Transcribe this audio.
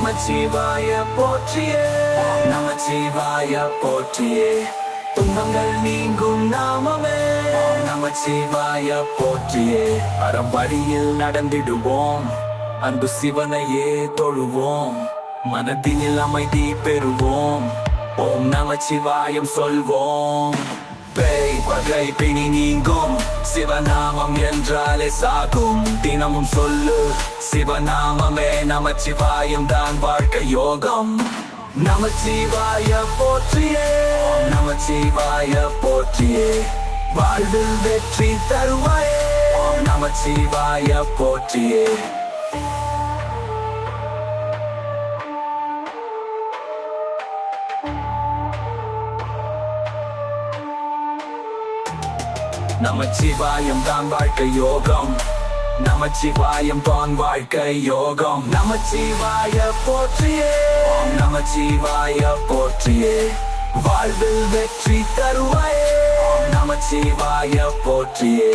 நமச்சிவாய போற்றியே நமச்சிவாய போற்றியே துன்பங்கள் நீங்கும் நாமமே நமச்சிவாய போற்றியே அறம்படியில் நடந்திடுவோம் அன்பு சிவனையே தொழுவோம் மனதினில் அமைதி பெறுவோம் ஓம் நமச்சிவாயம் சொல்வோம் பேய் பகை பிணி நீங்கும் சிவநாமம் என்றாலே சாகும் தினமும் சொல்லு சிவநாமமே நமச்சிவாயம் தான் வாழ்க்கை யோகம் நமச்சிவாய போற்றியே நமச்சிவாய போற்றியே வாழ்வில் வெற்றி தருவாயே நமச்சிவாய போற்றியே நமச்சிவாயம் தான் வாழ்க்கை யோகம் நமச்சிவாயம் தான் வாழ்க்கை யோகம் நமச்சிவாய போற்றியே நமச்சிவாய போற்றியே வாழ்வில் வெற்றி தருவாயே நமச்சிவாய போற்றியே